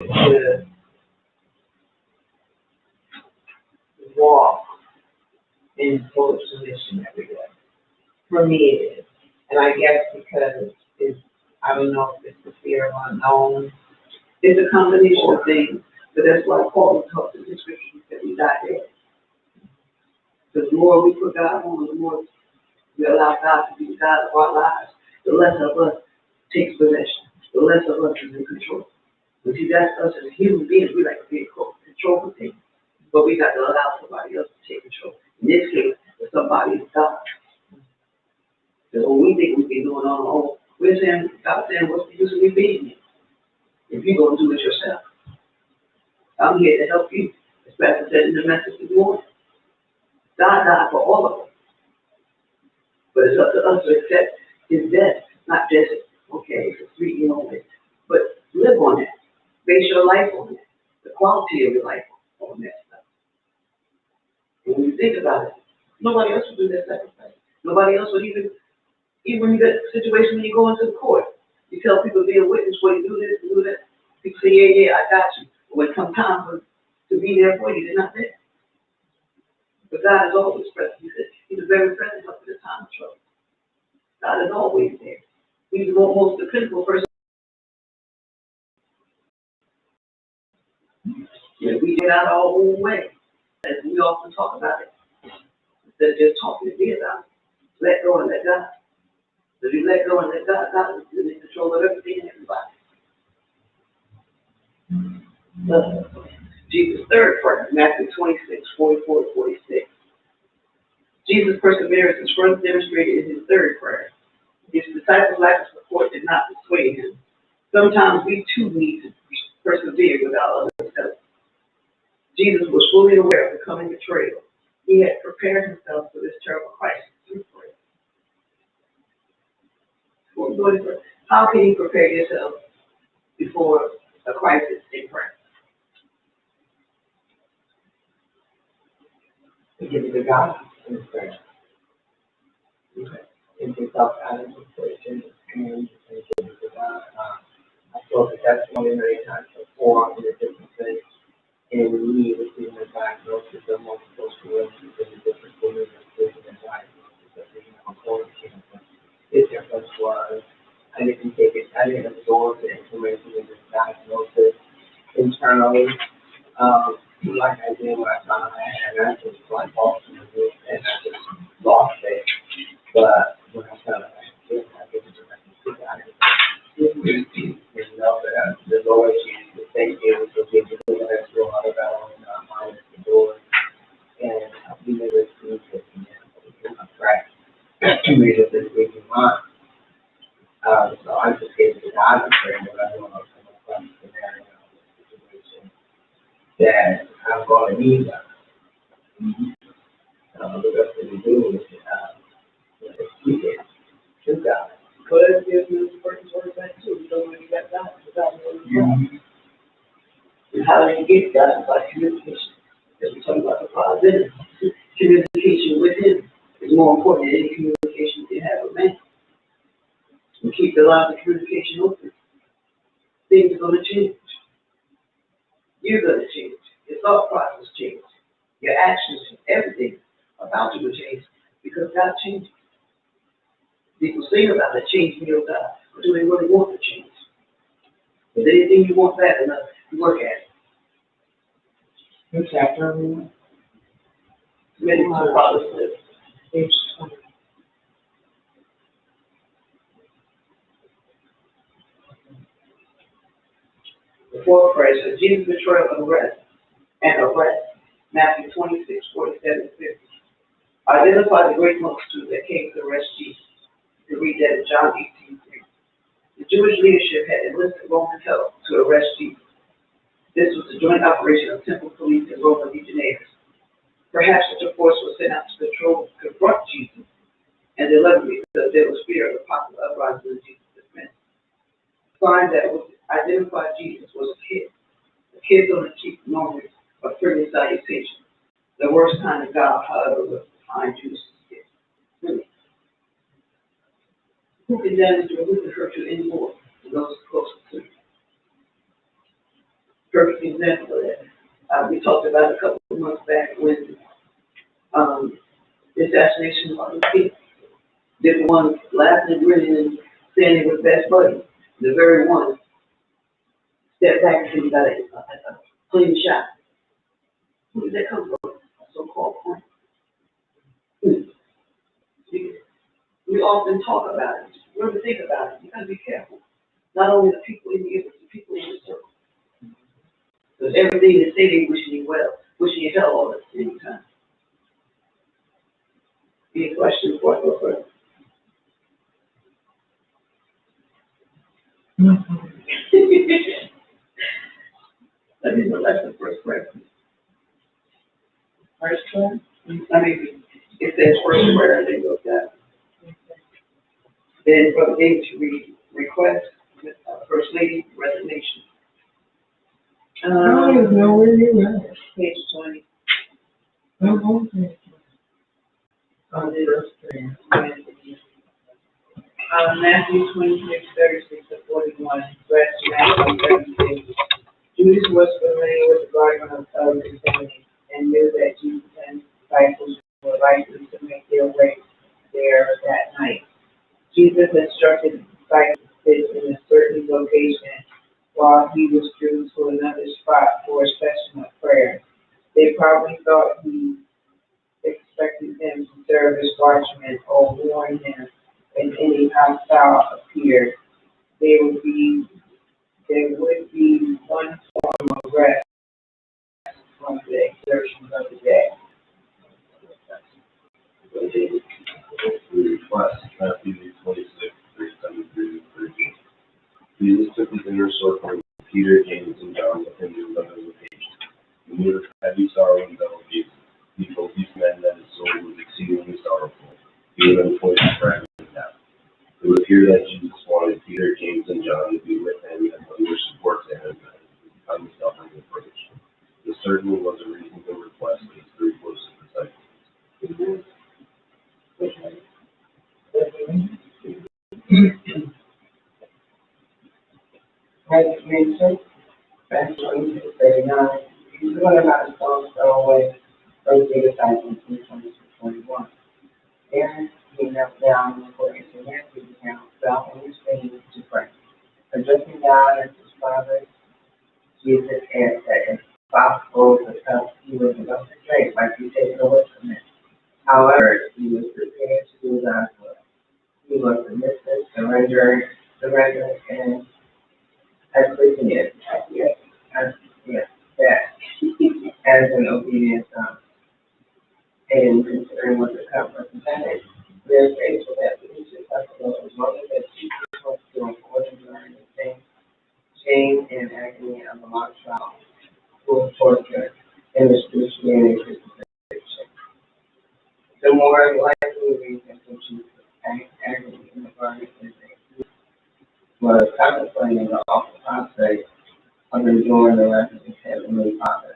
to walk in total submission every day. For me, it is. And I guess because it's, I don't know if it's the fear of unknown. It's a combination of things. But that's why Paul talks in the scripture, he said we die there. The more we put God on, the more we allow God to be the God of our lives, the less of us takes possession, the less of us is in control. But see, that's us as human beings, we like to be in control of things. But we got to allow somebody else to take control. In this case, if somebody is God. So when we think we can do it on our own, we're saying, God saying, what's the use of me being here? If you're going to do it yourself. I'm here to help you. As Pastor said in the message this morning. God died for all of us. But it's up to us to accept his death, not just, okay, it's a sweet moment, but live on that. Base your life on that. The quality of your life on that stuff. And when you think about it, nobody else would do that sacrifice. Nobody else would even when you get a situation when you go into the court, you tell people to be a witness, well, you do this, you do that. People say, yeah, I got you. But when it comes time to be there for you, they're not there. But God is always present. He said, he's a very present help in the time of trouble. God is always there. He's the most dependable person. Yeah, we get out our own way. As we often talk about it. Instead of just talking to me about it. Let go and let God. If you let go and let God, God is in control of everything and everybody. Jesus' third prayer, Matthew 26:44-46. Jesus' perseverance is first demonstrated in his third prayer. His disciples' lack of support did not dissuade him. Sometimes we too need to persevere without others' help. Jesus was fully aware of the coming betrayal. He had prepared himself for this terrible crisis through prayer. How can you prepare yourself before a crisis in prayer? To give it to God in prayer. Okay. And take up out of the situation and give it to God. I spoke a testimony many times before in a different place. And we receiving a diagnosis of multiple sclerosis and the different women receiving a diagnosis of colon cancer. The difference was I didn't take it, I didn't absorb the information in this diagnosis internally. Like I did when I found out I had access to my boss and I just lost it. But when I found out I had it, I gave it directly to God. And know that the Lord Jesus, the same thing was to give you the next door out of that one, minus the door. And we never seen it in my practice. Made up this big mind. So I just gave it to God and prayed what I know of some scenario situation that I'm going to need that. The best thing to do is speak it to God. But if you working towards that too, you don't really get God, God knows you. And how do you get God? By communication. As we talk about the Father, communication with him is more important than any communication you can have with man. And keep the line of communication open. Things are going to change. You're going to change. Your thought process changes. Your actions, everything about you will change because God changes. People sing about the change in your God, but do they really want to change? Is there anything you want bad enough to work at? Which chapter are we in? Many to Father's lips. Page 20. The fourth phrase is Jesus' betrayal and arrest. Matthew 26:47-50. Identify the great multitude that came to arrest Jesus. You can read that in John 18:3. The Jewish leadership had enlisted Roman help to arrest Jesus. This was a joint operation of temple police and Roman legionnaires. Perhaps such a force was sent out to confront Jesus and deliberately because there was fear of the popular uprising of Jesus' defense. The sign that would identify Jesus was a kid. The kids on the cheek normally a friendly salutation. The worst kind of God, however, was behind Judas' kiss. Really. Who can damage you or who can hurt you anymore than those closest to you? perfect example of that. We talked about a couple of months back when, the assassination of Martin Luther King. They're the ones laughing and grinning and saying they were best buddies. The very ones stepped back and said, you got a clean shot. Where did that come from? A so-called point. We often talk about it. When we think about it, you gotta be careful. Not only the people in you, but the people in your circle. Because everything they say, they wishing you well, wishing you hell all at the same time. Any questions before I go further? Let me know that's the first question. First one? I mean, it says first prayer, they go that. Then Brother David should read request, First Lady, resignation. I don't know where you at. Page 20. Okay. Matthew 26:36-41, verse Matthew 36. Judas was familiar with the garden of Gethsemane and knew that Jesus and his disciples were likely to make their way there that night. Jesus instructed the disciples to sit in a certain location while he withdrew to another spot for a session of prayer. They probably thought he expected them to serve as watchmen or warn him if any hostile appeared. There would be one form of rest from the exertions of the day. Request, Matthew 26:37-38. Jesus took his inner circle with Peter, James, and John with him to another location. He knew the heavy sorrow and devil Jesus. He told these men that his soul was exceedingly sorrowful, even until his fragment of death. It would appear that Jesus wanted Peter, James, and John to be with him and lend their support to him as he become suffering approach. This certainly was a reasonable request of his three closest disciples. Resignation, verse 26-39. He's going about a stone's throw away from the disciples in 22-21. Then he knelt down and according to Matthew's account, fell on his face to pray. Addressing God as his Father, Jesus asked that if possible, because he was about to pray, might be taken away from him. However, he was prepared to do God's will. He was submissive, surrender, and as an obedient son. And considering what the cup represented, we are grateful that we each acceptable as long as Jesus was doing order during the same shame and agony of a mock trial, full of torture, and the excruciating crucifixion. The more likely reason for Jesus' agony in the garden is that he was contemplating the awful prospect of enjoying the wrath of his heavenly Father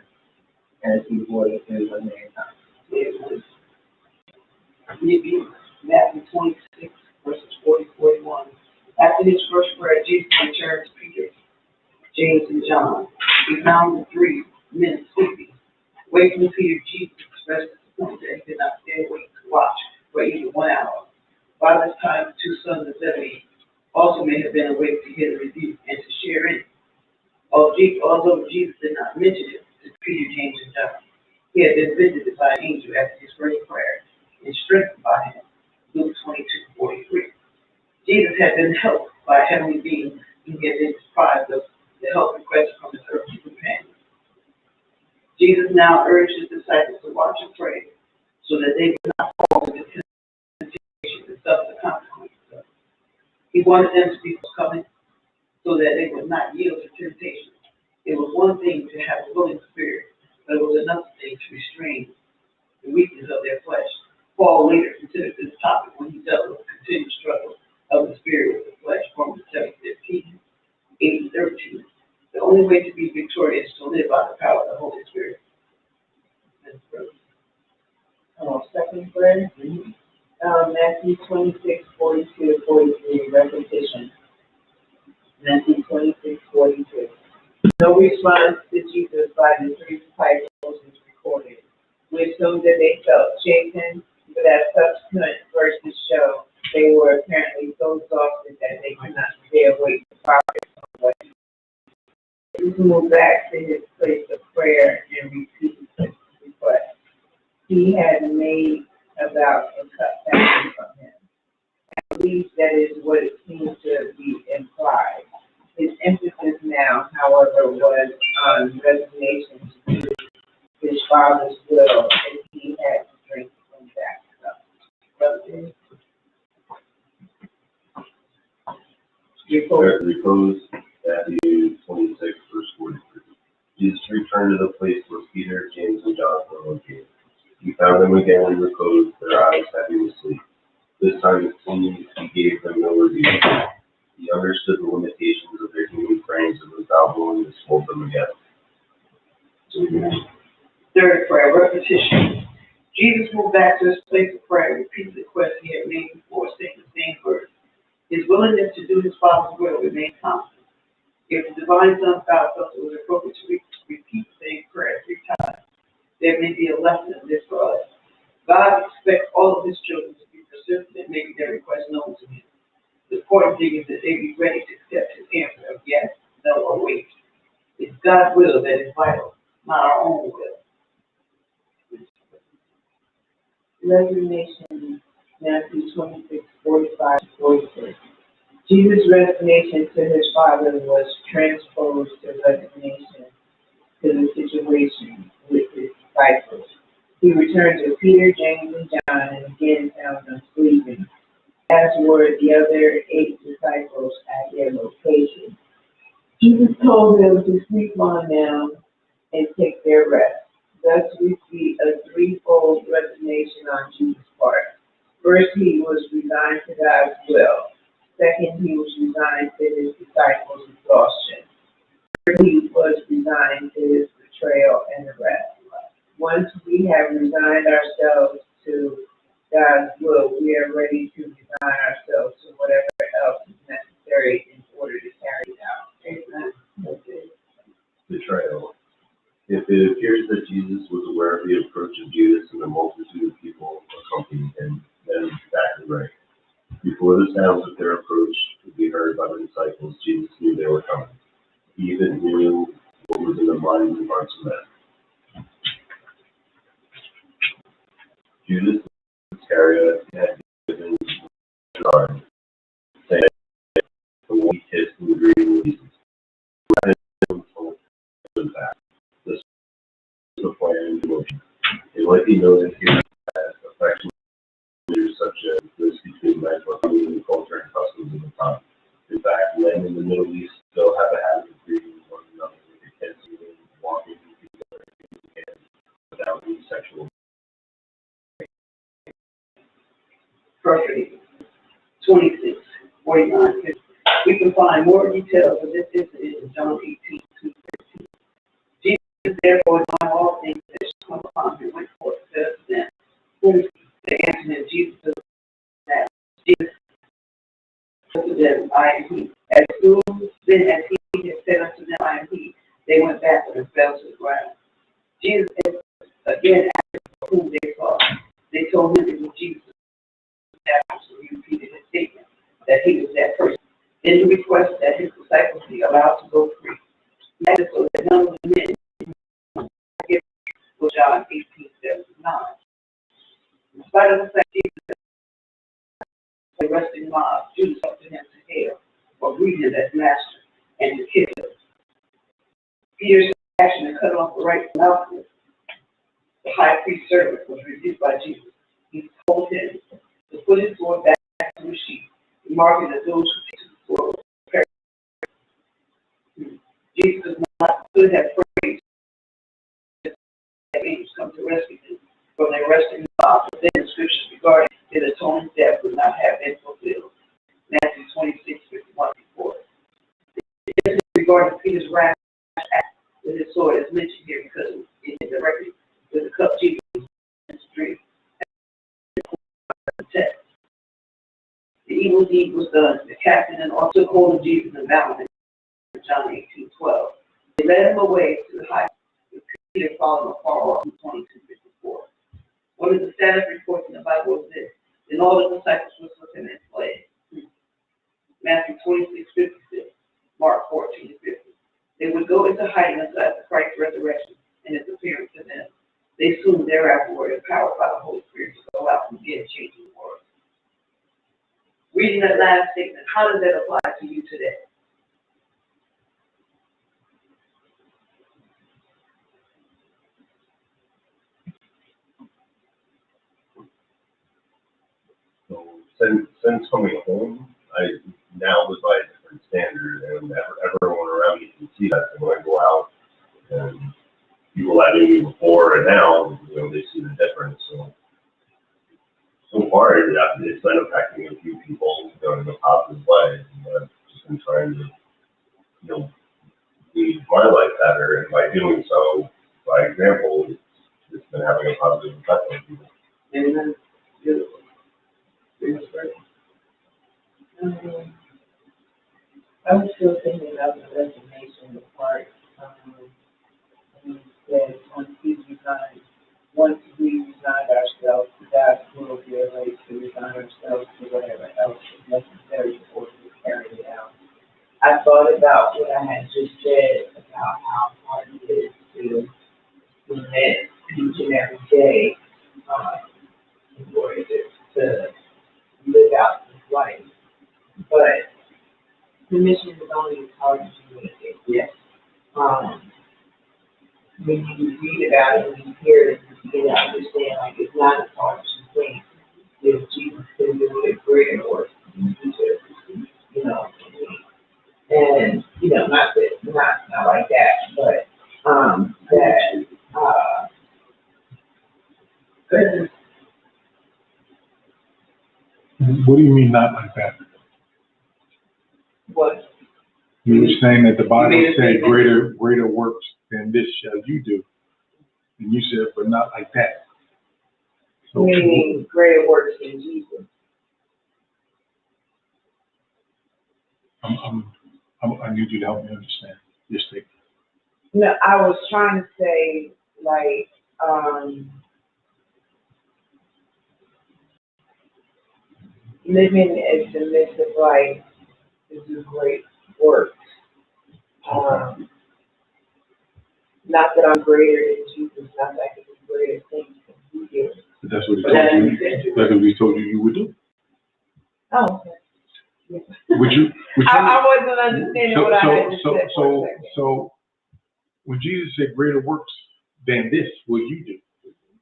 as he bore the sins of mankind. Matthew 26:40-41. After his first prayer, Jesus returned to Peter, James, and John. He found the three men sleeping. Waking Peter, Jesus expressed disappointment that he did not stay awake to watch for even 1 hour. By this time, the two sons of Zebedee also may have been awake to hear the rebuke and to share in it. Although Jesus did not mention it to Peter, James, and John, he had been visited by an angel after his first prayer and strengthened by him. Luke 22:43. Jesus had been helped by a heavenly being and he had been deprived of the help requested from his earthly companions. Jesus now urged his disciples to watch and pray so that they would not fall into temptation and suffer the consequences. He wanted them to be forthcoming so that they would not yield to temptation. It was one thing to have a willing spirit, but it was another thing to restrain the weakness of their flesh. Paul later considered this topic when he dealt with the continued struggle of the spirit with the flesh, Romans 7:15, 8-13. The only way to be victorious is to live by the power of the Holy Spirit. Second prayer, Matthew 26:42-43, repetition. Matthew 26:42. No response to by the three disciples is recorded, which showed that they felt shaken, but as subsequent verses show, they were apparently so exhausted that they could not stay awake to progress on what he moved back to his place of prayer and repeated his request. He had made about a cut back from him. I believe that is what it seemed to be implied. His emphasis now, however, was on resignation to do his father's will, and he had to drink from that cup. Repose, Matthew 26, verse 43. Jesus returned to the place where Peter, James, and John were located. He found them again in repose, their eyes heavy with sleep. This time it seemed he gave them no rebuke. He understood the limitations of their human frames and was not willing to scold them again. Third prayer, repetition. Jesus moved back to his place of prayer and repeated the request he had made before, saying the same words. His willingness to do his Father's will remained constant. If the divine Son of God felt it was appropriate to repeat the same prayer 3 times, there may be a lesson in this for us. God expects all of his children to be persistent in making their requests known to him. The important thing is that they be ready to accept his answer of yes, no, or wait. It's God's will that is vital, not our own will. Resignation, Matthew 26, 45 to 46. Jesus' resignation to his Father was transposed to resignation to the situation with his disciples. He returned to Peter, James, and John, and again found them sleeping, as were the other 8 disciples at their location. Jesus told them to sleep on now and take their rest. Thus we see a threefold resignation on Jesus' part. First, he was resigned to God's will. Second, he was resigned to his disciples' exhaustion. Third, he was resigned to his betrayal and arrest. Once we have resigned ourselves to God's will, we are ready to resign ourselves to whatever else is necessary in order to carry it out. Amen. Betrayal. If it appears that Jesus was aware of the approach of Judas and the multitude of people accompanying him, then it's exactly right. Before the sounds of their approach could be heard by the disciples, Jesus knew they were coming. He even knew what was in the minds and hearts of men. Judas Iscariot had given his arm, saying, "The one he kissed and agreed with Jesus." This was the plan in motion. It might be noted here that affection leaders such as this between men were coming in the culture and customs of the time. In fact, men in the Middle East still have a habit of greeting one another with a kiss, even walking together without any sexual. Perfect. 26, 49, 50. We can find more details of this incident in John 18, 2-13. Jesus, therefore, knowing all things that should come upon him, went forth and said to them, "Whom is he?" They answered him, "Jesus of Nazareth." Jesus said to them, "I am he." As soon then as he had said unto them, "I am he," they went backward and fell to the ground. Jesus again asked whom they saw. They told him it was Jesus. So he repeated his statement that he was that person. Then he requested that his disciples be allowed to go free. He added so that none of the men for John 18:7-9. In spite of the fact Jesus was arresting mob, Judas helped him to hail or greet him as master and to kiss him. Peter's action to cut off the right mouth, the high priest's servant, was rebuked by Jesus. He told him to put his sword back to his sheath, remarking that those who take the sword will perish. Jesus could have prayed that angels come to rescue him from the arresting mob, but then the scriptures regarding his atoning death would not have been fulfilled. Matthew 26:51-54. Regarding Peter's rash act with his sword is mentioned here because it is directly with the cup Jesus drink. The evil deed was done. The captain and all took hold of Jesus and bound him. John 18:12. They led him away to the high Peter falling afar off in 22:54. One of the status reports in the Bible is this: "And all the disciples were looking at slaves." Matthew 26:56, Mark 14:50. They would go into hiding until after Christ's resurrection and his appearance to them. They soon thereafter were empowered by the Holy Spirit to go out and begin changing the world. Reading that last statement, how does that apply to you today? So since coming home, I now live by a different standard, and everyone around me can see that. So when I go out, and people that knew me before and now, they see the difference. So far, it's been affecting a few people, in a positive way. And I've just been trying to, lead my life better, and by doing so, by example, it's been having a positive effect on people. Amen. Beautiful. I was still thinking about the resignation part, when you said, once we resign ourselves to God, we'll be able to resign ourselves to whatever else is necessary in order to carry it out. I thought about what I had just said about how hard it is to live each and every day, in order to live out this life. But the mission is only as hard as you make it. Yes. When you read about it, when you hear it, you begin to understand, like, it's not as hard as you think. If Jesus can do it greater or and, not like that, but, What do you mean not like that? what, You were saying that the Bible said greater works than this shall you do. And you said, but not like that. So, meaning greater works than Jesus. I need you to help me understand your statement. No, I was trying to say, like, living as the midst of life is a great work. Not that I'm greater than Jesus, not that I can do greater things than he did. But that's what he told you you would do. Oh, okay. Would you? I wasn't understanding what I had to say for a second. So when Jesus said greater works than this will you do,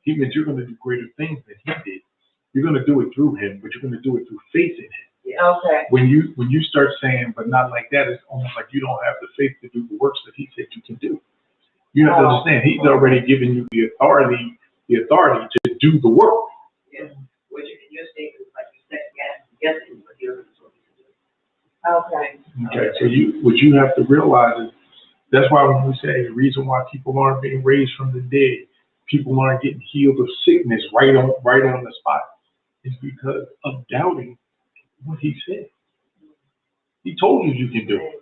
he meant you're going to do greater things than he did. You're going to do it through him, but you're going to do it through faith in him. Okay. When you start saying, but not like that, it's almost like you don't have the faith to do the works that he said you can do. You have to understand, he's already given you the authority to do the work. Yeah. Which your statement is like you second guessing what you're supposed to do. Okay. Okay, so what you have to realize is, that's why when we say the reason why people aren't being raised from the dead, people aren't getting healed of sickness right on the spot, is because of doubting what he said. He told you can do it.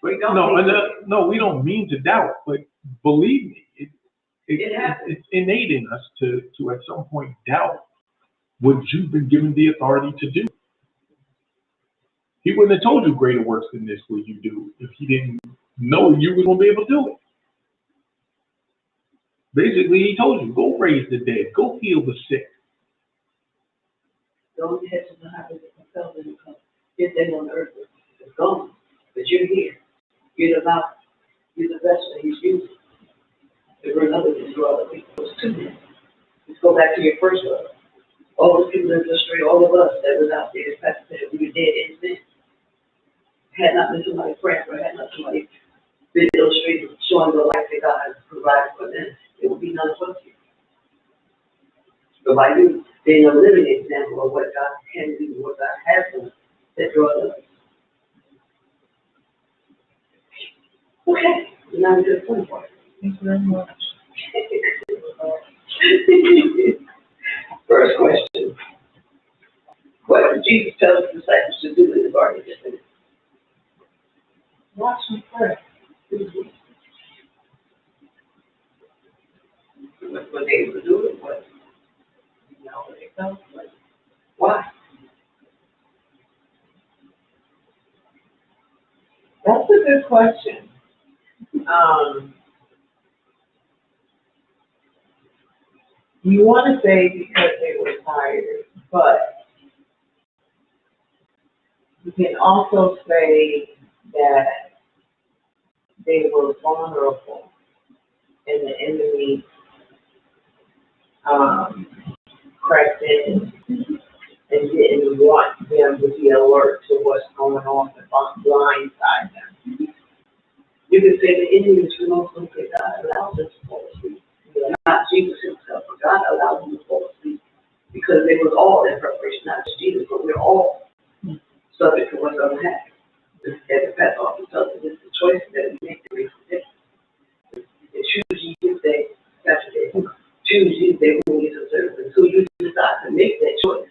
But no, we don't mean to doubt, but believe me, it's innate in us to at some point doubt what you've been given the authority to do. He wouldn't have told you greater works than this will you do if he didn't know you were going to be able to do it. Basically, he told you, go raise the dead, go heal the sick. Those heads of the highways that compel them to come. If they on earth, it's gone. But you're here. You're the mouth. You're the vessel he's using. To bring others to draw other people to him. Let's go back to your first love. All the people that were straight, all of us that was out there, Pastor said, we were dead in sin. Had not been somebody praying for, had not somebody been illustrated, showing the life that God has provided for them, it would be none of us here. So by you being a living example of what God can do, what God has done, that draws others. Okay, now we just one part. Thank you very much. First question. What did Jesus tell his disciples to do in the garden of Gethsemane? Watch and pray. wasn't able to do it, but, you know, it comes, but why? That's a good question. You want to say because they were tired, but you can also say that they were vulnerable and the enemy crept in and didn't want them to be alert to what's going on and blindside them. You could say the enemy is mostly that God allows us to fall asleep. Not Jesus himself, but God allowed him to fall asleep because they was all in preparation, not just Jesus, but we're all subject to what's going to happen. As the past often tells us, it's the choices that we make that makes a difference. Choose ye this day, Saturday. Choose ye this day when we get to service. Until you decide to make that choice,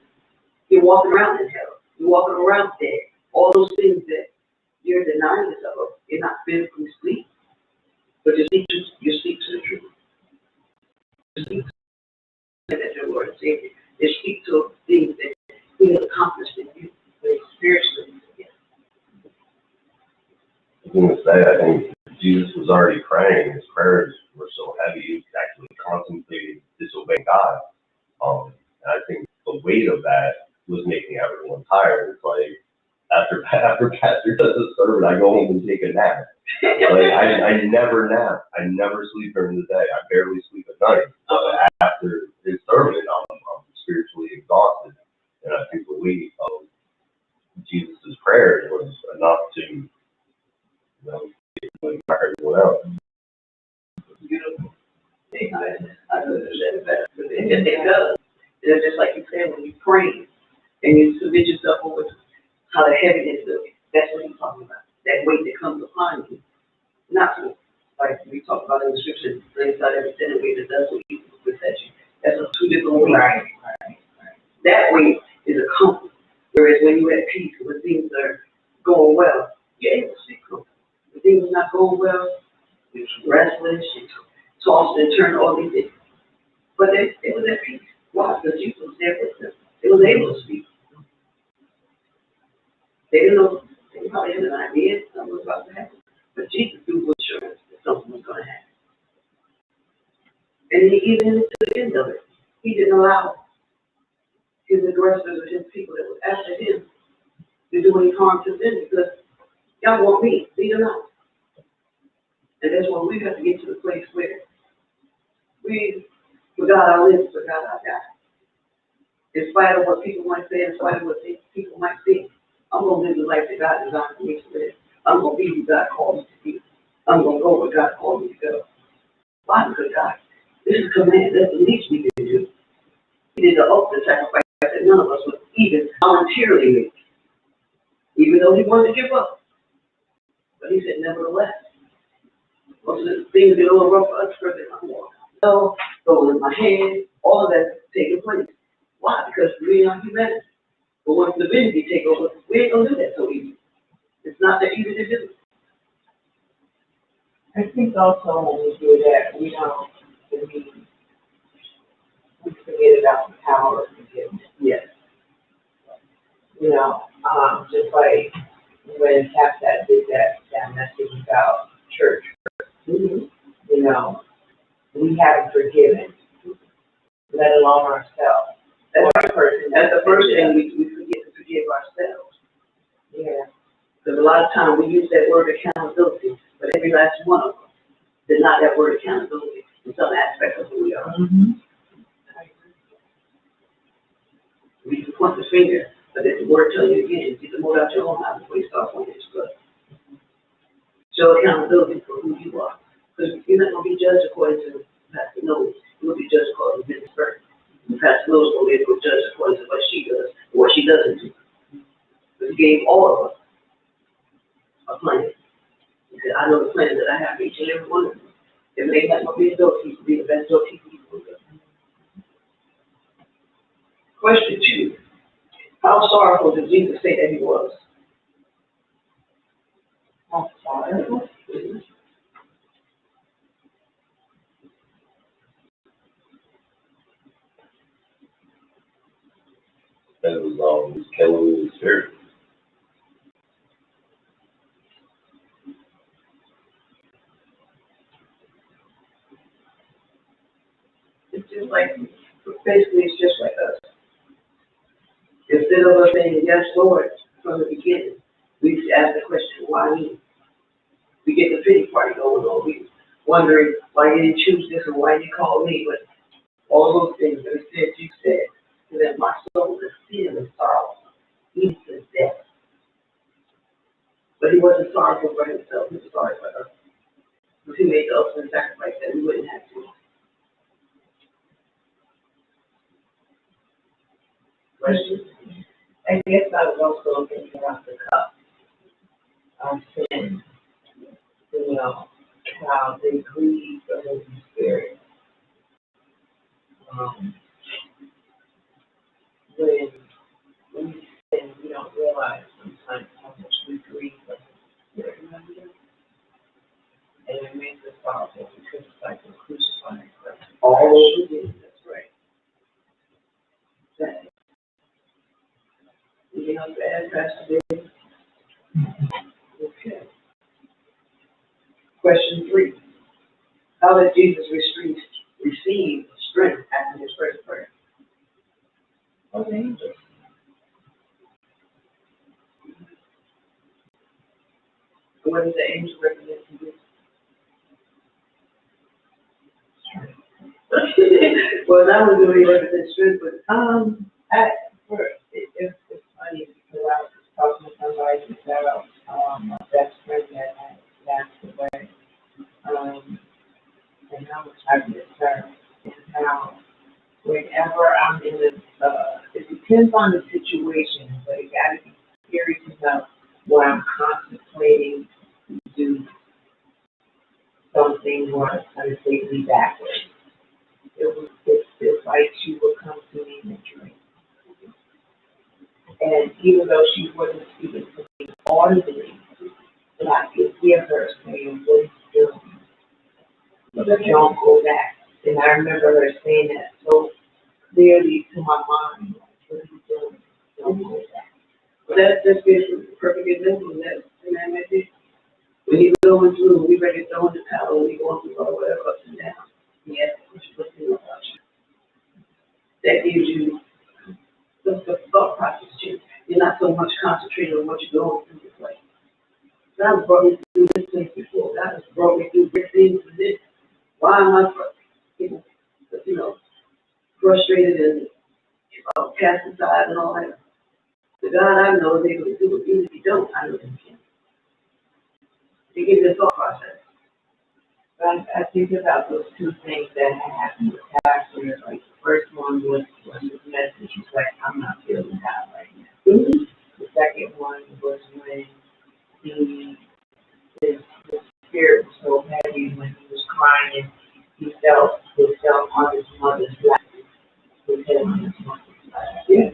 you're walking around in hell. You're walking around dead. All those things that you're denying yourself of, you're not physically asleep, but you speak to the truth. You speak to that your Lord and Savior. You speak to things that He has accomplished in you, but spiritually. Yeah. I was gonna say, I think Jesus was already praying. His prayers were so heavy, he was actually contemplating disobeying God. And I think the weight of that was making everyone tired. It's like, after Pastor does a sermon, I go home and take a nap. Like, I never nap. I never sleep during the day. I barely sleep at night. But after his sermon, I'm spiritually exhausted. And I think the weight of Jesus' prayers was enough to, like everyone else. Beautiful. I understand it better. But it does. It's just like you said, when you pray and you submit yourself over to how the heaviness of it, that's what he's talking about. That weight that comes upon you. Not to, like we talked about in the scripture, inside every sin weight that does what you protect you. That's a two different weights. Right. That weight is a comfort. Whereas when you're at peace, when things are going well, you're able to sleep comfortable. When things are not going well, you're restless, you toss and turn all these things. But they was at peace. Why? Because Jesus was there with them. They was able to speak. They didn't know, they probably had an idea something was about to happen. But Jesus knew with assurance that something was going to happen. And even to the end of it, he didn't allow his aggressors or his people that was after him to do any harm to them because y'all want me, leave them out. And that's why we have to get to the place where we forgot our lives, forgot our God. In spite of what people might say, in spite of what people might think, I'm going to live the life that God designed for me to live. I'm going to be who God called me to be. I'm going to go where God called me to go. Why? Because God, this is a command. That's the least we can do. He did the ultimate sacrifice that none of us would even voluntarily make. Even though he wanted to give up. But he said, nevertheless. Most of the things get a little rough for us for the so, going in my hand, all of that taking place. Why? Because we are humanity. But once divinity take over, we ain't gonna do that so easy. It's not that easy to do. I think also when we do that, we forget about the power of forgiveness. Yes. Just like when Capsat did that message about church, we haven't forgiven, let alone ourselves. That's the first thing we forget to forgive ourselves. Yeah. Because a lot of times we use that word accountability, but every last one of us did not have word accountability in some aspect of who we are. Mm-hmm. We can point the finger, but if the word tells you again, get the mold out your own eye before you start pointing his blood. Show accountability for who you are. Because you're not going to be judged according to Pastor Knowles. You'll be judged according to this person. And Pastor Knowles will be able to judge according to what she does or what she doesn't do. But he gave all of us a plan. He said, I know the plan that I have for each and every one of them. It may not be a doorkeeper to be the best doorkeeper you can be. Question 2. How sorrowful did Jesus say that he was? How sorrowful? And it was killing his spirit. It's just like, basically, it's just like us. Instead of us saying, yes, Lord, from the beginning, we just ask the question, why me? We get the pity party going on. We wondering why you didn't choose this or why you called me. But all those things that you said, so that my soul is filled with sorrow, even to death. But he wasn't sorrowful for himself, he was sorry for us. Because he made the ultimate sacrifice that we wouldn't have to. Questions? I guess I was also thinking about the cup of sin, you know, how they grieve the Holy Spirit. When we sin, we don't realize sometimes how much we grieve the Holy Spirit. And it makes us sorrowful because it's like we're crucifying Christ. All over again, that's right. That, you know, bad, Pastor David. Okay. Question 3. How did Jesus receive strength after his first prayer? Oh, the angels. What does the angel represent to you? Well, that was really represent strength, but At first, it's funny because I was talking to somebody about my best friend that had passed away. And I was talking to her, and how whenever I'm in it depends on the situation, but it gotta be serious enough where I'm contemplating to do something where it's gonna take me backwards. It's like she would come to me in a dream. And even though she wasn't speaking to me audibly, but I could hear her saying, what are you doing? But don't go back. And I remember her saying that so clearly to my mind, like, what are you doing? Don't go back. well, that's been a perfect example of that in that message. When you're going through, we ready to throw in the towel, when you're going through all whatever ups and downs. Yes, what's about you? That gives you the thought process change. You're not so much concentrated on what you're going through this way. God has brought me through this place before. God has brought me through great things for this. Why am I frustrated and cast aside and all that? The God I know is able to do it. Even if you don't, I know He can. They give you the thought process. But I think about those two things that had happened with Pastor. Like the first one was his message. He's like, I'm not feeling that right now. Mm-hmm. The second one was when his spirit was so heavy when he was crying. He felt himself on his mother's lap. His head on his mother's lap. Yeah.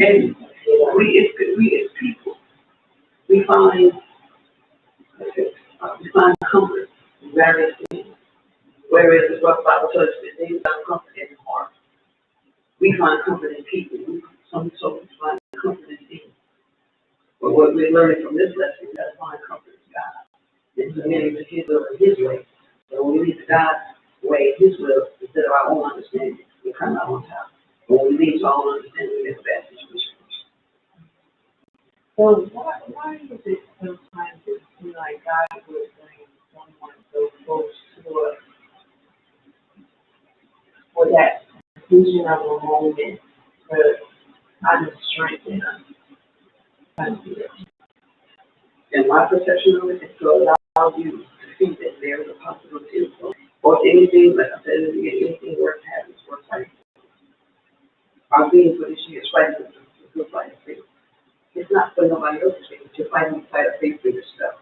And we as people, we find comfort in various things. Whereas the Bible tells us that they found comfort in the heart. We find comfort in people. Some souls find comfort in things. But what we're learning from this lesson is to find comfort in God. And submitting to His will and His way. So when we leave God's way, His will, instead of our own understanding, we come out on top. When we leave to our own understanding, we have a bad situation. So why is it sometimes it seems like God would bring someone so close to us for that vision of a moment to kind of strengthen us? And my perception of it is to allow you to see that there is a possibility or anything, like I said, anything worth having is worth fighting. Our being for this year is fighting a good fight of faith. It's not for nobody else's faith, you're fighting the fight of faith for yourself.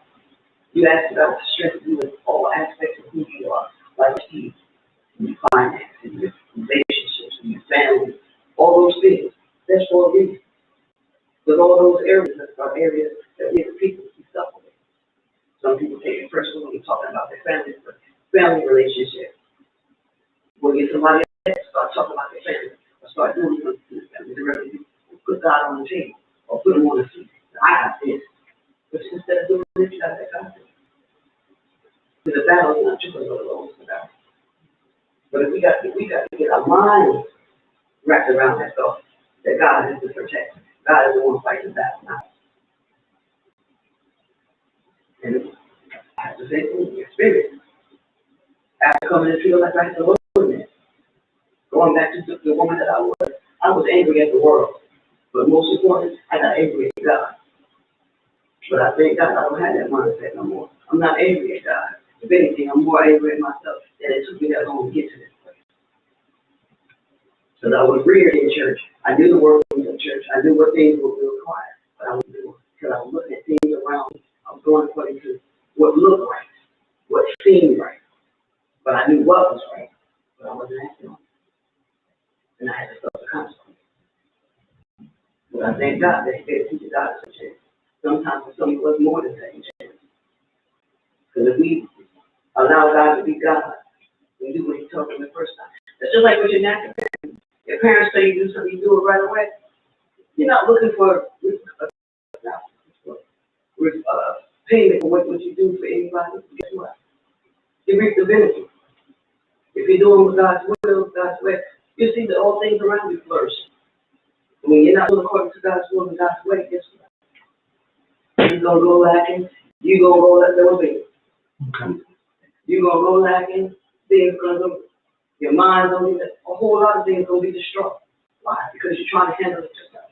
You ask God to strengthen you in all aspects of who you are, like you, in your finances, in your relationships, in your family, all those things. That's for a reason. Because all those areas are areas that we as people we suffer with. Some people take it personal when you're talking about their family relationship. When you get somebody else, start talking about their family, or start doing something to the family. to directly put God on the table or put him on the seat. I got this. But instead of doing this, you got that God. Because the battle is not just a little the battle. But if we got to get our minds wrapped around that thought that God is the protector. God is the one fighting the battle now. And I have to say, experience. After coming to feel like I had to wilderness, going back to the woman that I was angry at the world. But most important, I got angry at God. But I thank God I don't have that mindset no more. I'm not angry at God. If anything, I'm more angry at myself that it took me that long to get to this place. Because I was reared in church. I knew the word in the church. I knew what things would be required. But I was doing because I was looking at things around me. I was going according to what looked right, what seemed right. But I knew what was right. But I wasn't acting on it. And I had to suffer the consequences. But I thank God that He gave to God a chance. Sometimes for some of us more than second chance. Because if we allow God to be God, we do what He told us the first time. It's just like with your natural parents. Your parents say you do something, you do it right away. You're not looking for payment for what you do for anybody. Guess what? You reap the benefit. If you're doing with God's will, God's way, you see that all things around you flourish. When you're not doing according to God's will and God's way, guess what? You're going to go lacking. You're going to go like there will be. Okay. You're going to go lacking. Things going to go. Your mind's going to be, a whole lot of things going to be destroyed. Why? Because you're trying to handle it yourself.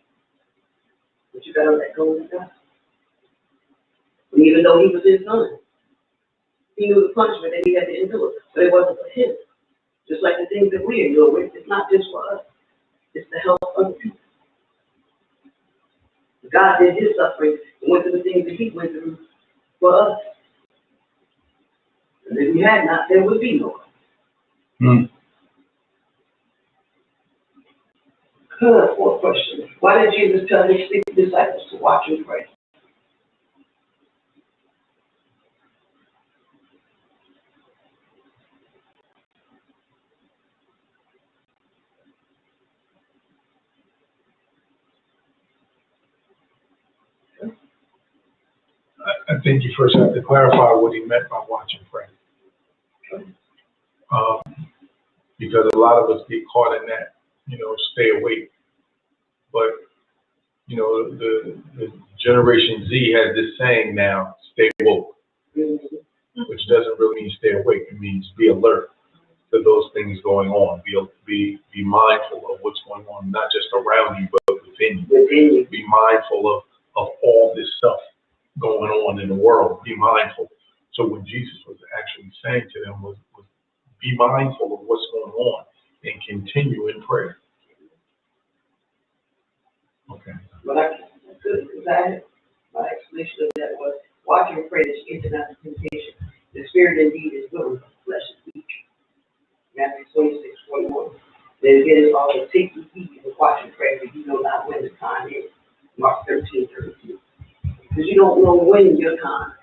But you got to let go of God. And even though He was His son, He knew the punishment that He had to endure. But it wasn't for Him. Just like the things that we endure with, it's not just for us. It's to help other people. God did His suffering and went through the things that He went through for us. And if He had not, there would be no God. Fourth question. Why did Jesus tell His disciples to watch and pray? I think you first have to clarify what He meant by watch and pray. Because a lot of us get caught in that, stay awake. But, the Generation Z has this saying now, stay woke, which doesn't really mean stay awake. It means be alert to those things going on. Be mindful of what's going on, not just around you, but within you. Be mindful of all this stuff going on in the world. Be mindful. So what Jesus was actually saying to them was be mindful of what's going on and continue in prayer. Okay. But that's good, because my explanation of that was watch and pray that you enter not the temptation. The spirit indeed is willing, but the flesh is weak. Matthew 26:41. Then again, it's always take ye heed and watch and pray, for you know not when the time is. Mark 13:32. Because you don't know when your time,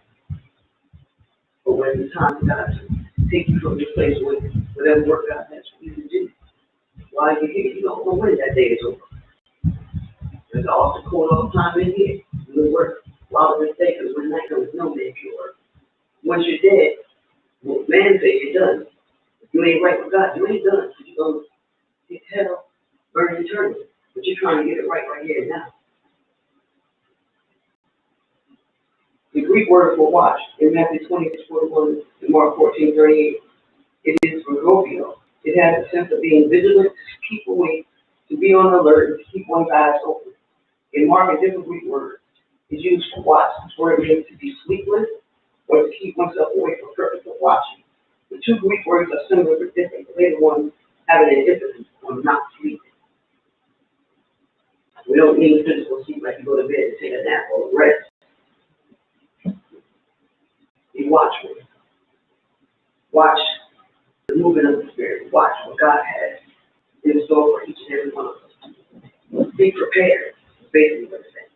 or when the time is God to take you from this place with whatever work God has for you to do. While you're here, you don't know when that day is over. There's also called all the time in here. You work while it's day, because when night comes, no man can work. Once you're dead, well, man says you're done. If you ain't right with God, you ain't done. You're going to get hell, burn eternity. But you're trying to get it right here and now. The Greek word for watch in Matthew 26:41 and Mark 14:38, it is phobia. It has a sense of being vigilant, to keep awake, to be on alert, and to keep one's eyes open. In Mark, a different Greek word is used for watch. This word means to be sleepless or to keep oneself awake for the purpose of watching. The two Greek words are similar but different. The later one having an emphasis on not sleeping. We don't mean physical sleep like you go to bed and take a nap or rest. Be watchful. Watch the movement of the Spirit. Watch what God has in store for each and every one of us. Be prepared, basically what it's saying.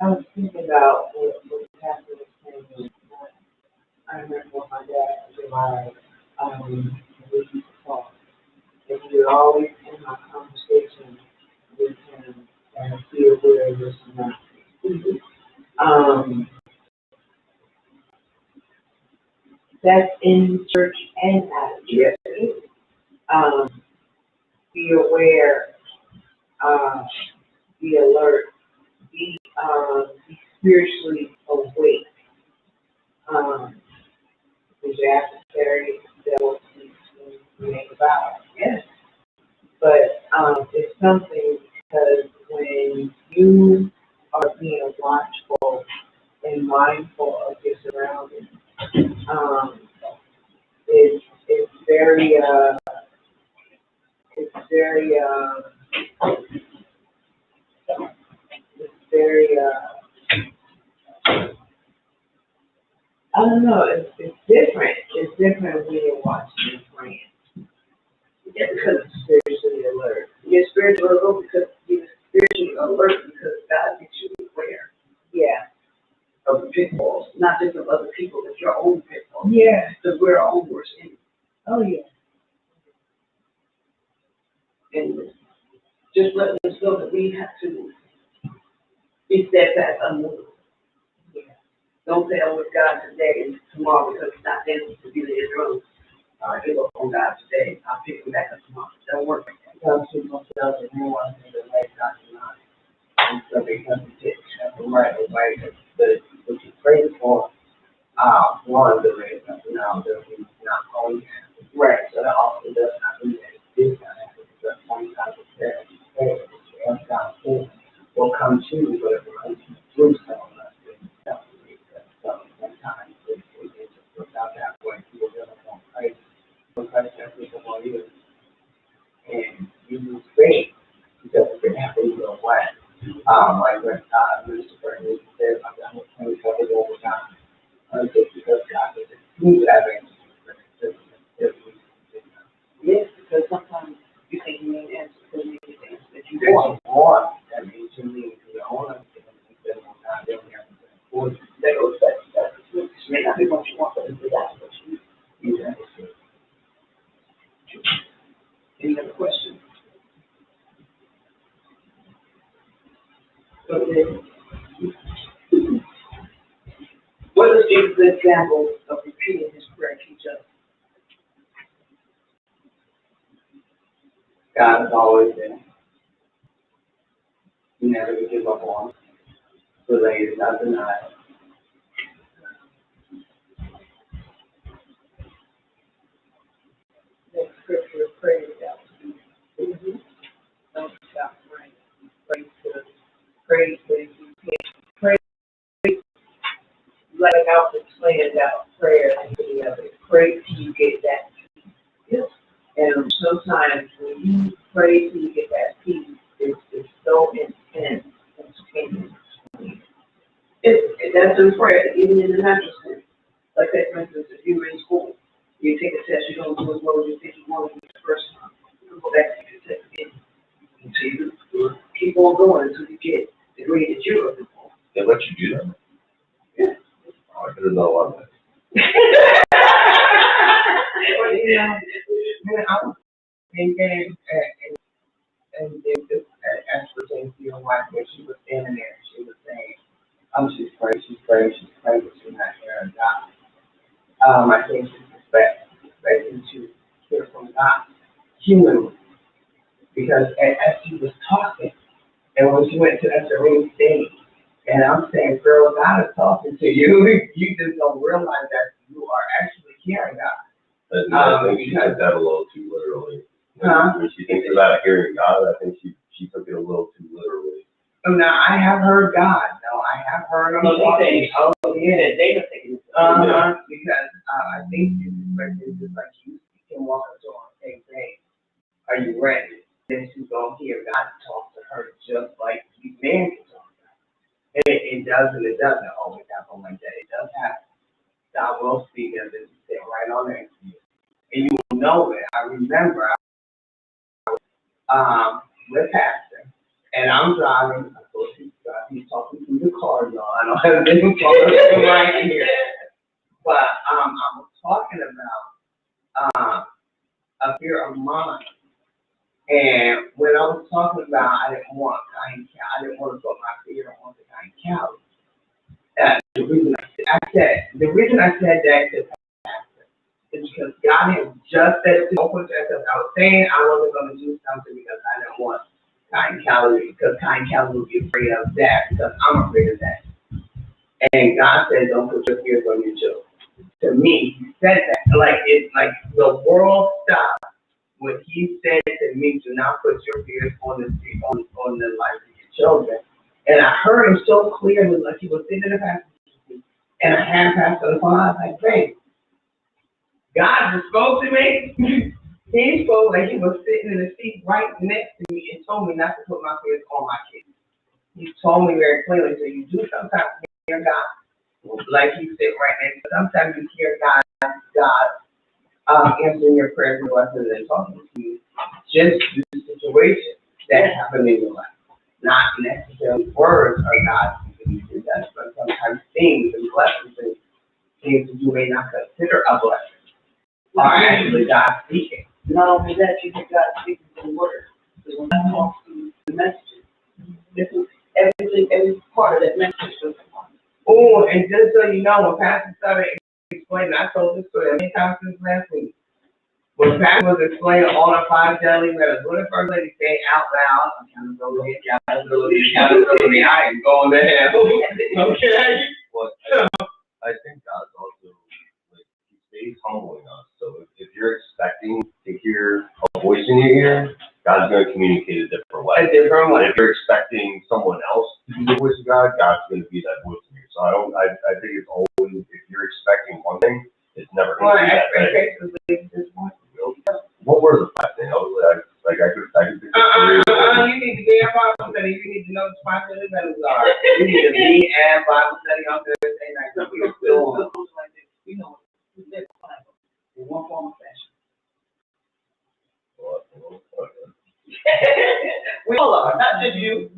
I was thinking about what the pastor was saying. I remember when my dad was alive, we used to talk. and he would always end my conversation with him and be aware of this and that. That's in church and out of church. Be aware, be alert, be spiritually awake. Because your adversary, the devil, speaks when you make a vow. Yes. But it's something because when you are being watchful and mindful of your surroundings, it's very I don't know, it's different. It's different when you're watching and praying. Yeah, because Spiritually alert. you're spiritual alert because God makes you aware Yeah. of the pitfalls, not just of other people, but your own pitfalls. Yeah. Because we're our own worst enemy. Oh, yeah. And just letting us know that we have to be steadfast, unmovable. Yeah. Don't say, oh, with God today and tomorrow because it's not there to be the drums. I give up on God today. I'll pick him back up tomorrow. It doesn't work like that. Some people feel that they want to relate God to not. And so they come to get right away. But what you pray for, one, the raise up now, that we not only have to right. So that also does not mean that it is not happening. Because sometimes the prayer you pray, the ask God for will come to you, but it will come to you through someone else. So sometimes it just works out that way. People really don't pray. Sometimes that's people want you. And you lose faith because it can happen either way. Like when Minister Burton said, I'm going to cover over time. Just because God is who's having Yes, because sometimes you think you need answers because you need things that you want more. That means you need your own understanding. Instead of not doing everything for you. that may not be what you want, but it's exactly what you need. Exactly. Any other questions? What does Jesus' example of repeating his prayer teach us? God is always there. You never give up on. Delayed is not denied. That scripture, pray without ceasing. Don't stop praying. Pray till you pray. Like I was explaining about prayer and any of it. Pray till you get that peace. Yes. And sometimes when you pray till you get that peace, it's so intense and continuous. That's in prayer, even in the natural sense. Like say, for instance, if you were in school, you take a test, you don't do as well as you think you want to do the first time. You go back and take the test again. Until you keep on going until you get the grade that you're looking for. They let you do that? Yeah. Oh, I could have done a lot of that. Well, you know, I was thinking, and this as pertains to your wife, where she was standing there, she was saying, she's praying, but she's not hearing God. I think she's expecting to hear from God humanly. Because as she was talking, and when she went to that serene stage, and I'm saying, girl, God is talking to you. You just don't realize that you are actually hearing God. But no, I think she took that a little too literally. When she thinks about hearing God, I think she took it a little too literally. Now, I have heard God. No, I have heard him talking. Oh, yeah. They don't think it's Because I think it's just like you can walk up to her and say, are you ready? Then she's going to hear God talk to her just like you man can talk to her. And it doesn't always happen like that. It does happen. God will speak and then sit right on there to you. And you will know it. I remember with Pastor, and I'm driving. Of course, he's talking through the car, y'all. I don't have any talking right here. But I was talking about a fear of mine And when I was talking about I didn't want I didn't want to put my fear on the kind calories. The reason I said that is because God had just said to open because I was saying I wasn't going to do something because I didn't want kind calories, because kind calories would be afraid of that, because I'm afraid of that. And God said, don't put your fears on your children. To me, he said that. Like, it's like the world stopped when he said to me, do not put your fears on the life of your children. And I heard him so clearly, like he was sitting in the pastor, and I had Pastor on the phone. I was like, babe, God just spoke to me. He spoke like he was sitting in the seat right next to me and told me not to put my fears on my kids. He told me very clearly, so you do sometimes hear God, like he's sitting right next to you. Sometimes you hear God answering your prayers and blessings and talking to you, just the situation that happened in your life. Not necessarily words are God speaking to you, but sometimes things and blessings and things that you may not consider a blessing are actually God speaking. Not only that, you think God speaking to the word. Because when I talk to the message, every part of that message was on. Oh, and just so you know, when Pastor started explaining, I told this story many times since last week. When Pastor was explaining all the 5 daily letters, what the first lady say out loud? Accountability, accountability, accountability. I am going to hell. Okay? Well, I think God's also, like, he stays humbling us. So if you're expecting to hear a voice in your ear, God's going to communicate a different way. A different way. If you're expecting someone else to be the voice of God, God's going to be that voice in you. So I think it's always, if you're expecting one thing, it's never going to be that thing. What were the 5 things? I could think of 3. You need to be at Bible study. You need to know the responsibilities that are. You need to be at Bible study on Thursday night. We are still on. You know, we live in one form of fashion. We all are, not just you.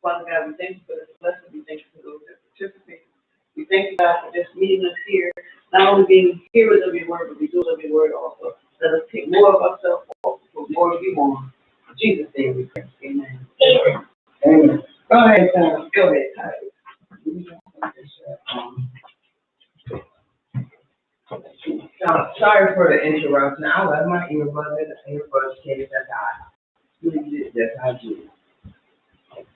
Father God, we thank you for this blessing. We thank you for those that participate. We thank you, God, for just meeting us here, not only being hearers of your word, but we do of your word also. Let us take more of ourselves off for more of you more. In Jesus' name we pray. Amen. Amen. Go ahead, Tom. Go ahead, Tom. Sorry for the interruption. I left my earbuds in the earbuds case. That's how I do.